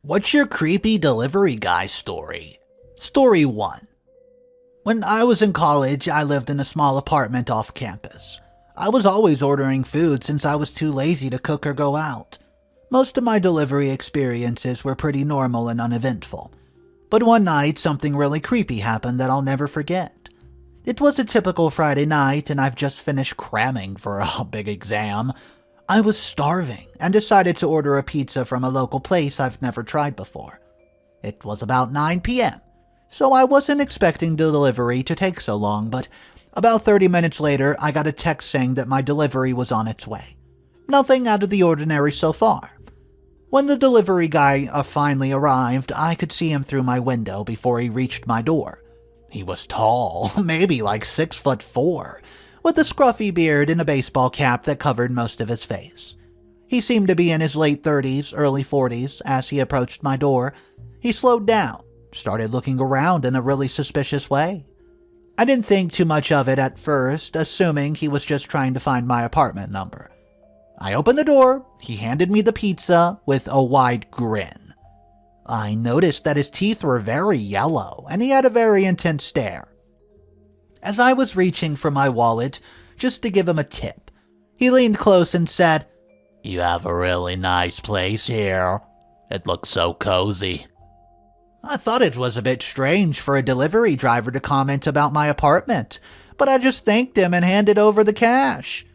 What's your creepy delivery guy story? Story 1. When I was in college, I lived in a small apartment off campus. I was always ordering food since I was too lazy to cook or go out. Most of my delivery experiences were pretty normal and uneventful. But one night, something really creepy happened that I'll never forget. It was a typical Friday night, and I've just finished cramming for a big exam. I was starving and decided to order a pizza from a local place I've never tried before. It was about 9 p.m., so I wasn't expecting the delivery to take so long, but about 30 minutes later, I got a text saying that my delivery was on its way. Nothing out of the ordinary so far. When the delivery guy finally arrived, I could see him through my window before he reached my door. He was tall, maybe like 6'4", with a scruffy beard and a baseball cap that covered most of his face. He seemed to be in his late 30s, early 40s. As he approached my door, he slowed down, started looking around in a really suspicious way. I didn't think too much of it at first, assuming he was just trying to find my apartment number. I opened the door, he handed me the pizza with a wide grin. I noticed that his teeth were very yellow, and he had a very intense stare. As I was reaching for my wallet, just to give him a tip, he leaned close and said, "You have a really nice place here. It looks so cozy." I thought it was a bit strange for a delivery driver to comment about my apartment, but I just thanked him and handed over the cash.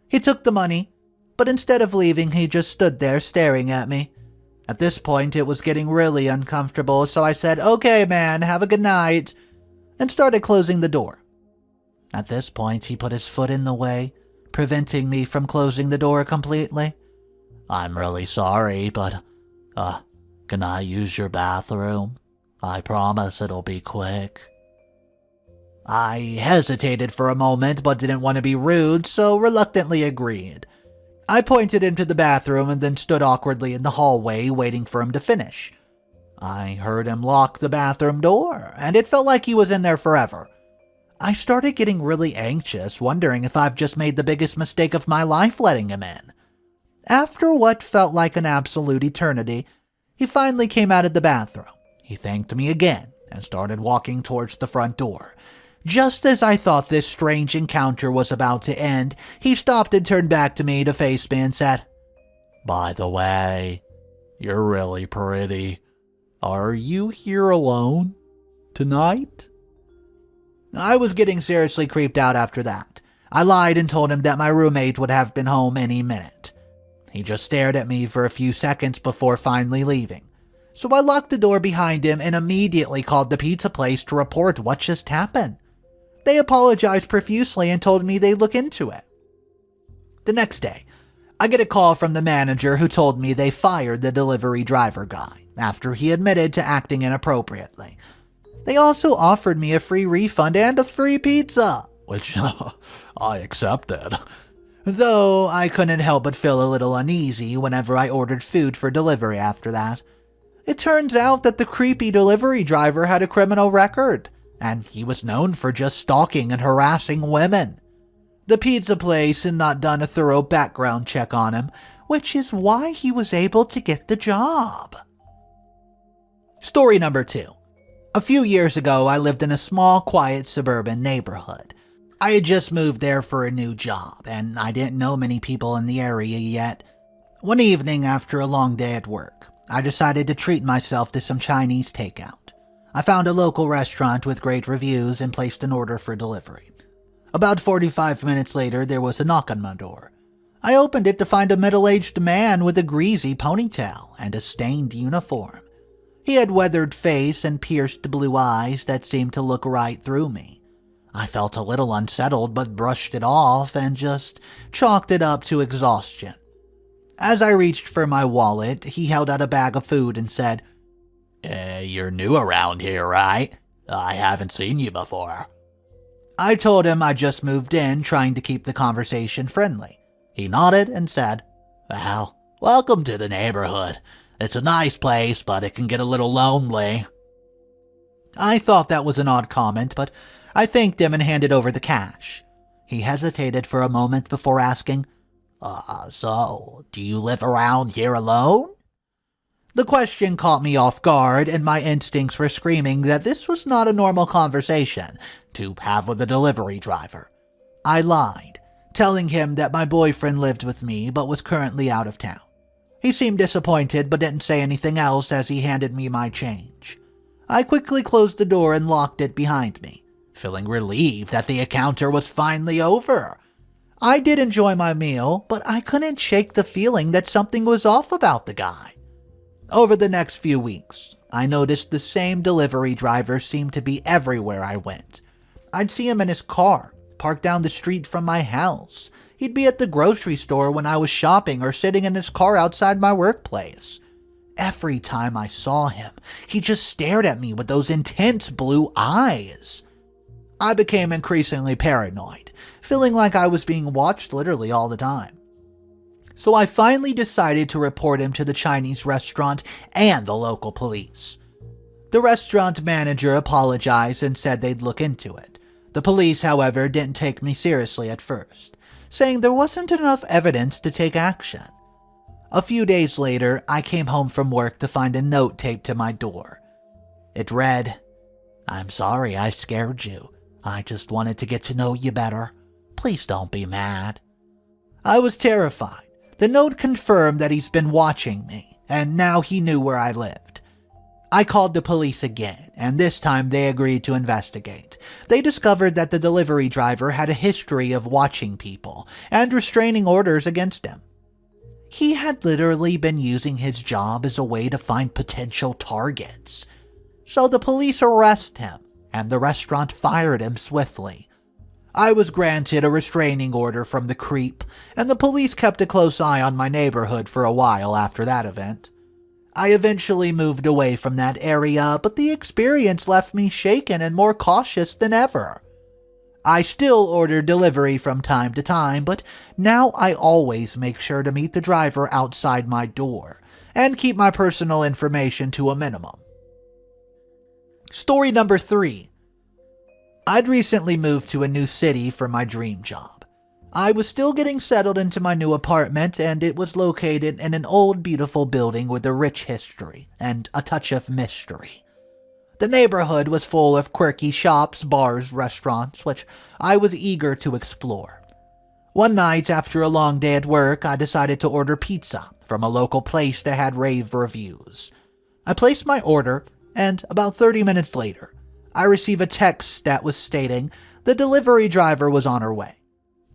He took the money, but instead of leaving, he just stood there staring at me. At this point, it was getting really uncomfortable, so I said, "Okay, man, have a good night," and started closing the door. At this point, he put his foot in the way, preventing me from closing the door completely. "I'm really sorry, but, can I use your bathroom? I promise it'll be quick." I hesitated for a moment, but didn't want to be rude, so reluctantly agreed. I pointed him to the bathroom and then stood awkwardly in the hallway, waiting for him to finish. I heard him lock the bathroom door, and it felt like he was in there forever. I started getting really anxious, wondering if I've just made the biggest mistake of my life letting him in. After what felt like an absolute eternity, he finally came out of the bathroom. He thanked me again and started walking towards the front door. Just as I thought this strange encounter was about to end, he stopped and turned back to me to face me and said, "By the way, you're really pretty. Are you here alone tonight?" I was getting seriously creeped out after that. I lied and told him that my roommate would have been home any minute. He just stared at me for a few seconds before finally leaving. So I locked the door behind him and immediately called the pizza place to report what just happened. They apologized profusely and told me they'd look into it. The next day, I get a call from the manager who told me they fired the delivery driver guy after he admitted to acting inappropriately. They also offered me a free refund and a free pizza, which I accepted. Though I couldn't help but feel a little uneasy whenever I ordered food for delivery after that. It turns out that the creepy delivery driver had a criminal record, and he was known for just stalking and harassing women. The pizza place had not done a thorough background check on him, which is why he was able to get the job. Story number 2. A few years ago, I lived in a small, quiet suburban neighborhood. I had just moved there for a new job, and I didn't know many people in the area yet. One evening after a long day at work, I decided to treat myself to some Chinese takeout. I found a local restaurant with great reviews and placed an order for delivery. About 45 minutes later, there was a knock on my door. I opened it to find a middle-aged man with a greasy ponytail and a stained uniform. He had weathered face and pierced blue eyes that seemed to look right through me. I felt a little unsettled but brushed it off and just chalked it up to exhaustion. As I reached for my wallet, he held out a bag of food and said, "You're new around here, right? I haven't seen you before." I told him I just moved in, trying to keep the conversation friendly. He nodded and said, "Well, welcome to the neighborhood. It's a nice place, but it can get a little lonely." I thought that was an odd comment, but I thanked him and handed over the cash. He hesitated for a moment before asking, So, do you live around here alone?" The question caught me off guard, and my instincts were screaming that this was not a normal conversation to have with a delivery driver. I lied, telling him that my boyfriend lived with me but was currently out of town. He seemed disappointed but didn't say anything else as he handed me my change. I quickly closed the door and locked it behind me, feeling relieved that the encounter was finally over. I did enjoy my meal, but I couldn't shake the feeling that something was off about the guy. Over the next few weeks, I noticed the same delivery driver seemed to be everywhere I went. I'd see him in his car, parked down the street from my house. He'd be at the grocery store when I was shopping or sitting in his car outside my workplace. Every time I saw him, he just stared at me with those intense blue eyes. I became increasingly paranoid, feeling like I was being watched literally all the time. So I finally decided to report him to the Chinese restaurant and the local police. The restaurant manager apologized and said they'd look into it. The police, however, didn't take me seriously at first, saying there wasn't enough evidence to take action. A few days later, I came home from work to find a note taped to my door. It read, "I'm sorry I scared you. I just wanted to get to know you better. Please don't be mad." I was terrified. The note confirmed that he's been watching me, and now he knew where I lived. I called the police again, and this time they agreed to investigate. They discovered that the delivery driver had a history of watching people and restraining orders against him. He had literally been using his job as a way to find potential targets. So the police arrested him, and the restaurant fired him swiftly. I was granted a restraining order from the creep, and the police kept a close eye on my neighborhood for a while after that event. I eventually moved away from that area, but the experience left me shaken and more cautious than ever. I still order delivery from time to time, but now I always make sure to meet the driver outside my door and keep my personal information to a minimum. Story number 3. I'd recently moved to a new city for my dream job. I was still getting settled into my new apartment, and it was located in an old, beautiful building with a rich history and a touch of mystery. The neighborhood was full of quirky shops, bars, restaurants, which I was eager to explore. One night, after a long day at work, I decided to order pizza from a local place that had rave reviews. I placed my order, and about 30 minutes later, I received a text that was stating the delivery driver was on her way.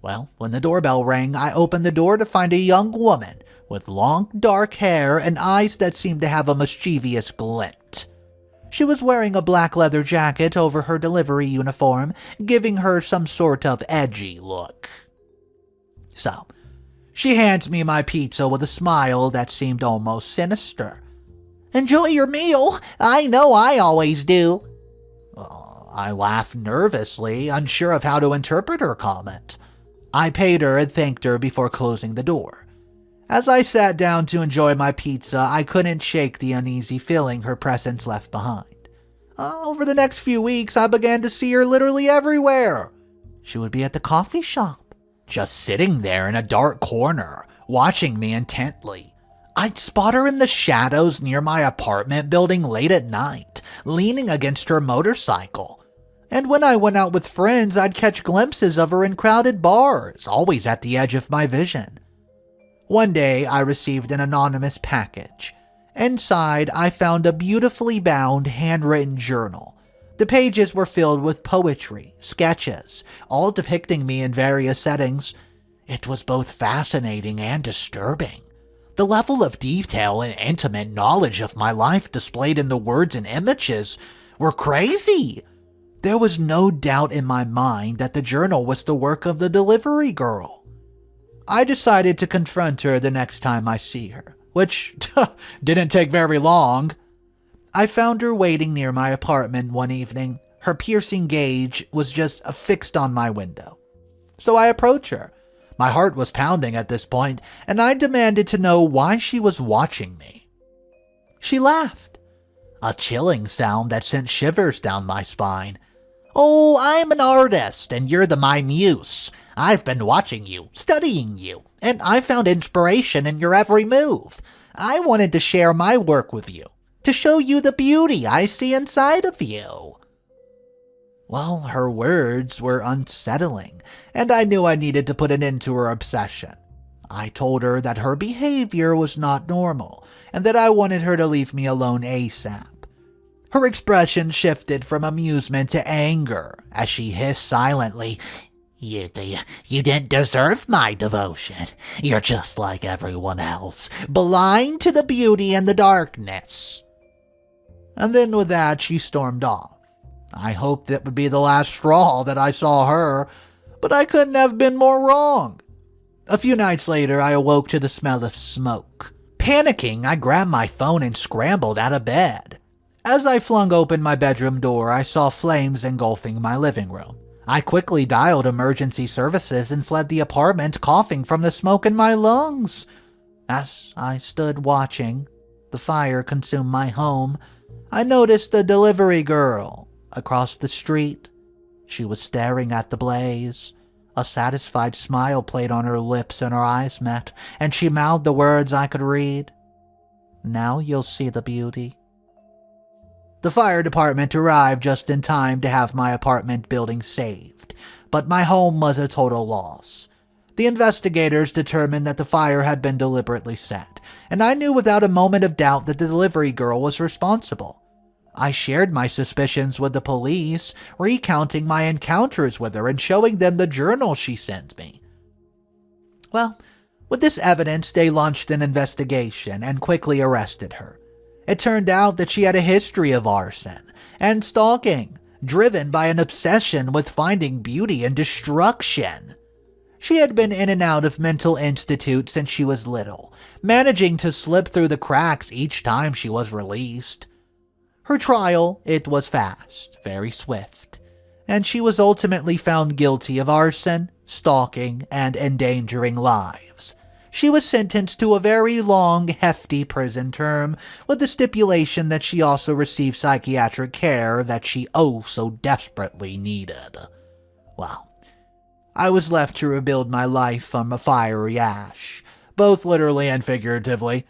Well, when the doorbell rang, I opened the door to find a young woman with long, dark hair and eyes that seemed to have a mischievous glint. She was wearing a black leather jacket over her delivery uniform, giving her some sort of edgy look. So, she hands me my pizza with a smile that seemed almost sinister. "Enjoy your meal. I know I always do." I laughed nervously, unsure of how to interpret her comment. I paid her and thanked her before closing the door. As I sat down to enjoy my pizza, I couldn't shake the uneasy feeling her presence left behind. Over the next few weeks, I began to see her literally everywhere. She would be at the coffee shop, just sitting there in a dark corner, watching me intently. I'd spot her in the shadows near my apartment building late at night, leaning against her motorcycle. And when I went out with friends, I'd catch glimpses of her in crowded bars, always at the edge of my vision. One day, I received an anonymous package. Inside, I found a beautifully bound, handwritten journal. The pages were filled with poetry, sketches, all depicting me in various settings. It was both fascinating and disturbing. The level of detail and intimate knowledge of my life displayed in the words and images were crazy. There was no doubt in my mind that the journal was the work of the delivery girl. I decided to confront her the next time I see her, which didn't take very long. I found her waiting near my apartment one evening. Her piercing gaze was just fixed on my window. So I approached her. My heart was pounding at this point, and I demanded to know why she was watching me. She laughed, a chilling sound that sent shivers down my spine. "Oh, I'm an artist, and you're my muse. I've been watching you, studying you, and I found inspiration in your every move. I wanted to share my work with you, to show you the beauty I see inside of you." Well, her words were unsettling, and I knew I needed to put an end to her obsession. I told her that her behavior was not normal, and that I wanted her to leave me alone ASAP. Her expression shifted from amusement to anger as she hissed silently, You didn't deserve my devotion. You're just like everyone else, blind to the beauty and the darkness." And then with that, she stormed off. I hoped that would be the last straw that I saw her, but I couldn't have been more wrong. A few nights later, I awoke to the smell of smoke. Panicking, I grabbed my phone and scrambled out of bed. As I flung open my bedroom door, I saw flames engulfing my living room. I quickly dialed emergency services and fled the apartment, coughing from the smoke in my lungs. As I stood watching the fire consume my home, I noticed the delivery girl across the street. She was staring at the blaze. A satisfied smile played on her lips and our eyes met, and she mouthed the words I could read. "Now you'll see the beauty." The fire department arrived just in time to have my apartment building saved, but my home was a total loss. The investigators determined that the fire had been deliberately set, and I knew without a moment of doubt that the delivery girl was responsible. I shared my suspicions with the police, recounting my encounters with her and showing them the journal she sent me. Well, with this evidence, they launched an investigation and quickly arrested her. It turned out that she had a history of arson and stalking, driven by an obsession with finding beauty in destruction. She had been in and out of mental institutes since she was little, managing to slip through the cracks each time she was released. Her trial, it was fast, very swift, and she was ultimately found guilty of arson, stalking, and endangering lives. She was sentenced to a very long, hefty prison term, with the stipulation that she also receive psychiatric care that she so desperately needed. Well, I was left to rebuild my life from a fiery ash, both literally and figuratively.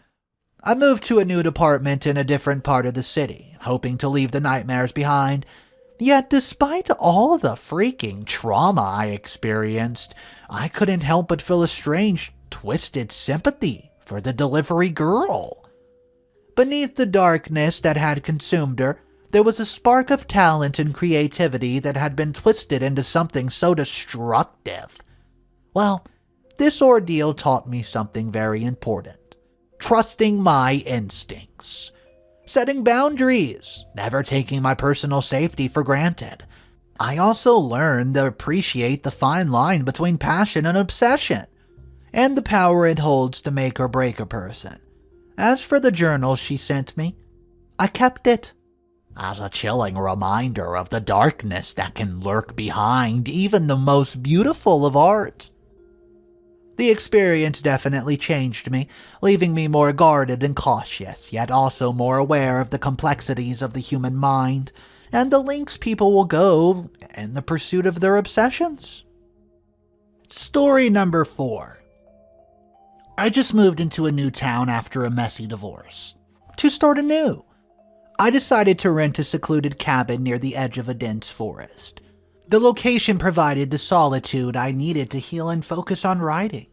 I moved to a new apartment in a different part of the city, hoping to leave the nightmares behind. Yet despite all the freaking trauma I experienced, I couldn't help but feel a strange, twisted sympathy for the delivery girl. Beneath the darkness that had consumed her, there was a spark of talent and creativity that had been twisted into something so destructive. Well, this ordeal taught me something very important. Trusting my instincts. Setting boundaries. Never taking my personal safety for granted. I also learned to appreciate the fine line between passion and obsession, and the power it holds to make or break a person. As for the journal she sent me, I kept it as a chilling reminder of the darkness that can lurk behind even the most beautiful of art. The experience definitely changed me, leaving me more guarded and cautious, yet also more aware of the complexities of the human mind and the lengths people will go in the pursuit of their obsessions. Story number 4. I just moved into a new town after a messy divorce. To start anew, I decided to rent a secluded cabin near the edge of a dense forest. The location provided the solitude I needed to heal and focus on writing.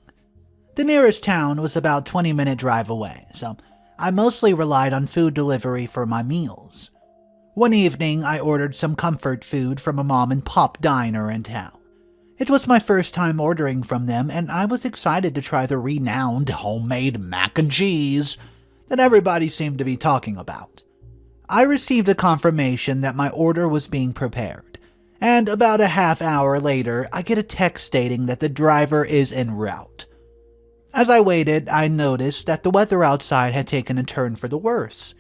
The nearest town was about a 20-minute drive away, so I mostly relied on food delivery for my meals. One evening, I ordered some comfort food from a mom-and-pop diner in town. It was my first time ordering from them, and I was excited to try the renowned homemade mac and cheese that everybody seemed to be talking about. I received a confirmation that my order was being prepared, and about a half hour later, I get a text stating that the driver is en route. As I waited, I noticed that the weather outside had taken a turn for the worse.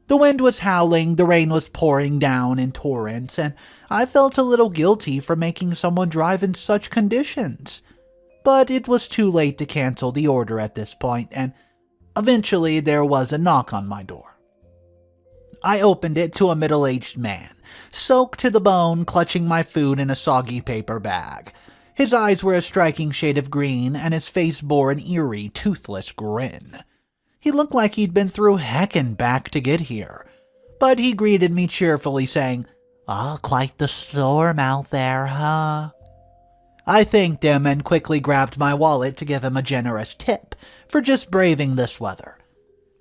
The wind was howling, the rain was pouring down in torrents, and I felt a little guilty for making someone drive in such conditions. But it was too late to cancel the order at this point, and eventually there was a knock on my door. I opened it to a middle-aged man, soaked to the bone, clutching my food in a soggy paper bag. His eyes were a striking shade of green, and his face bore an eerie, toothless grin. He looked like he'd been through heck and back to get here, but he greeted me cheerfully saying, "Oh, quite the storm out there, huh?" I thanked him and quickly grabbed my wallet to give him a generous tip for just braving this weather.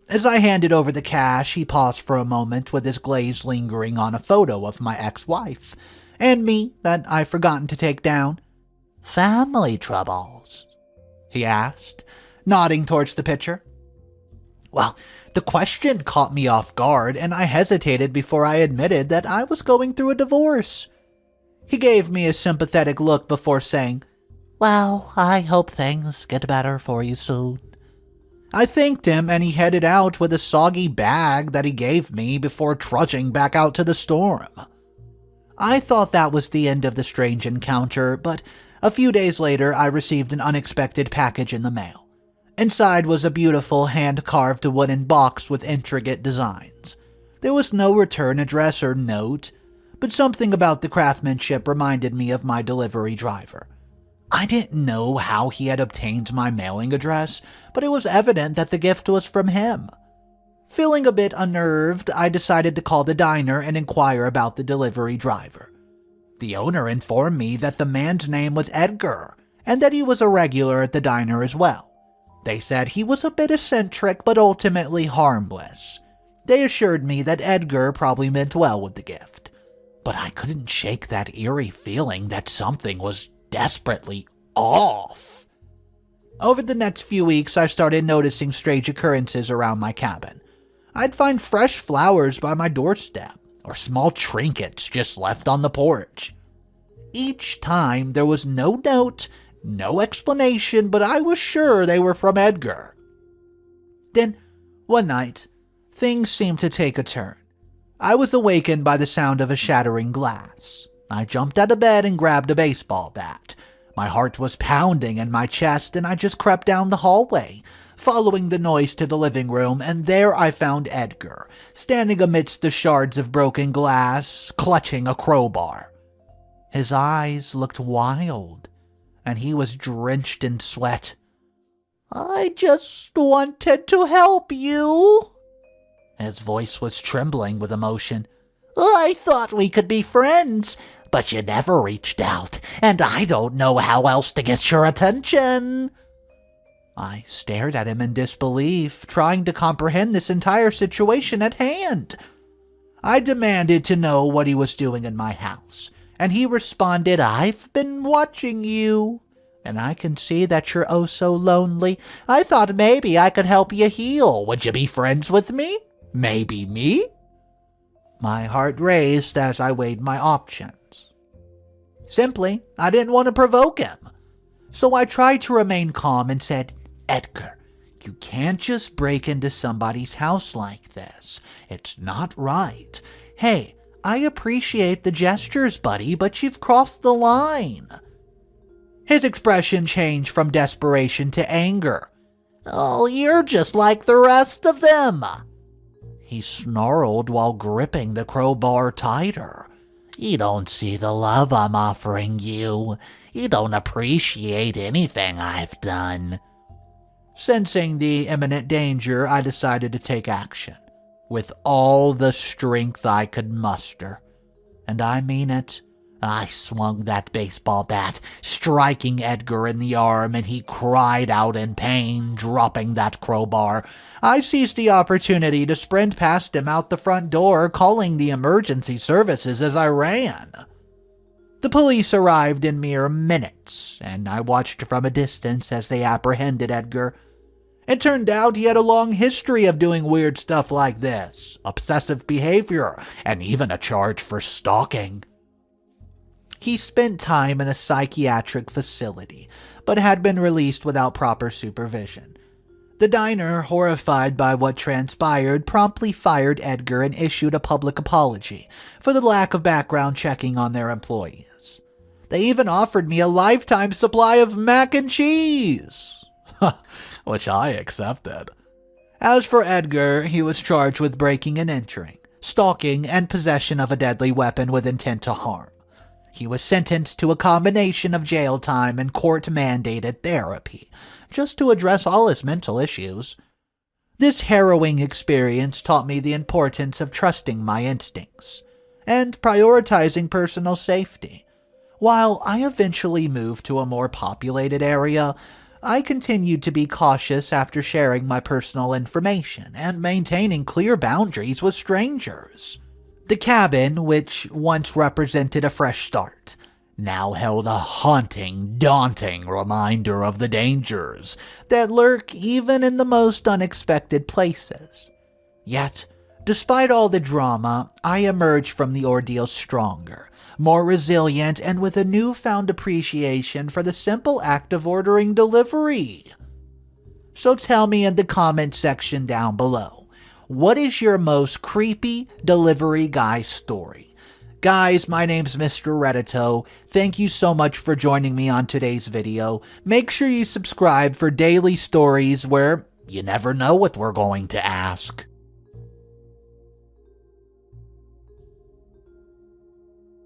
As I handed over the cash, he paused for a moment with his glaze lingering on a photo of my ex-wife and me that I'd forgotten to take down. "Family troubles?" he asked, nodding towards the picture. Well, the question caught me off guard, and I hesitated before I admitted that I was going through a divorce. He gave me a sympathetic look before saying, "Well, I hope things get better for you soon." I thanked him, and he headed out with a soggy bag that he gave me before trudging back out to the storm. I thought that was the end of the strange encounter, but a few days later I received an unexpected package in the mail. Inside was a beautiful hand-carved wooden box with intricate designs. There was no return address or note, but something about the craftsmanship reminded me of my delivery driver. I didn't know how he had obtained my mailing address, but it was evident that the gift was from him. Feeling a bit unnerved, I decided to call the diner and inquire about the delivery driver. The owner informed me that the man's name was Edgar, and that he was a regular at the diner as well. They said he was a bit eccentric, but ultimately harmless. They assured me that Edgar probably meant well with the gift, but I couldn't shake that eerie feeling that something was desperately off. Over the next few weeks, I started noticing strange occurrences around my cabin. I'd find fresh flowers by my doorstep, or small trinkets just left on the porch. Each time, there was no note, no explanation, but I was sure they were from Edgar. Then, one night, things seemed to take a turn. I was awakened by the sound of a shattering glass. I jumped out of bed and grabbed a baseball bat. My heart was pounding in my chest, and I just crept down the hallway, following the noise to the living room, and there I found Edgar, standing amidst the shards of broken glass, clutching a crowbar. His eyes looked wild, and he was drenched in sweat. "I just wanted to help you." His voice was trembling with emotion. "I thought we could be friends, but you never reached out, and I don't know how else to get your attention." I stared at him in disbelief, trying to comprehend this entire situation at hand. I demanded to know what he was doing in my house, and he responded, "I've been watching you, and I can see that you're oh so lonely. I thought maybe I could help you heal. Would you be friends with me? Maybe me?" My heart raced as I weighed my options. Simply, I didn't want to provoke him. So I tried to remain calm and said, "Edgar, you can't just break into somebody's house like this. It's not right. Hey, I appreciate the gestures, buddy, but you've crossed the line." His expression changed from desperation to anger. "Oh, you're just like the rest of them." He snarled while gripping the crowbar tighter. "You don't see the love I'm offering you. You don't appreciate anything I've done." Sensing the imminent danger, I decided to take action, with all the strength I could muster. And I mean it. I swung that baseball bat, striking Edgar in the arm, and he cried out in pain, dropping that crowbar. I seized the opportunity to sprint past him out the front door, calling the emergency services as I ran. The police arrived in mere minutes, and I watched from a distance as they apprehended Edgar. It turned out he had a long history of doing weird stuff like this, obsessive behavior, and even a charge for stalking. He spent time in a psychiatric facility, but had been released without proper supervision. The diner, horrified by what transpired, promptly fired Edgar and issued a public apology for the lack of background checking on their employees. They even offered me a lifetime supply of mac and cheese, which I accepted. As for Edgar, he was charged with breaking and entering, stalking, and possession of a deadly weapon with intent to harm. He was sentenced to a combination of jail time and court-mandated therapy, just to address all his mental issues. This harrowing experience taught me the importance of trusting my instincts and prioritizing personal safety. While I eventually moved to a more populated area, I continued to be cautious after sharing my personal information and maintaining clear boundaries with strangers. The cabin, which once represented a fresh start, now held a haunting, daunting reminder of the dangers that lurk even in the most unexpected places. Yet, despite all the drama, I emerged from the ordeal stronger, more resilient, and with a newfound appreciation for the simple act of ordering delivery. So tell me in the comment section down below, what is your most creepy delivery guy story? Guys, my name's Mr. Reddito. Thank you so much for joining me on today's video. Make sure you subscribe for daily stories where you never know what we're going to ask.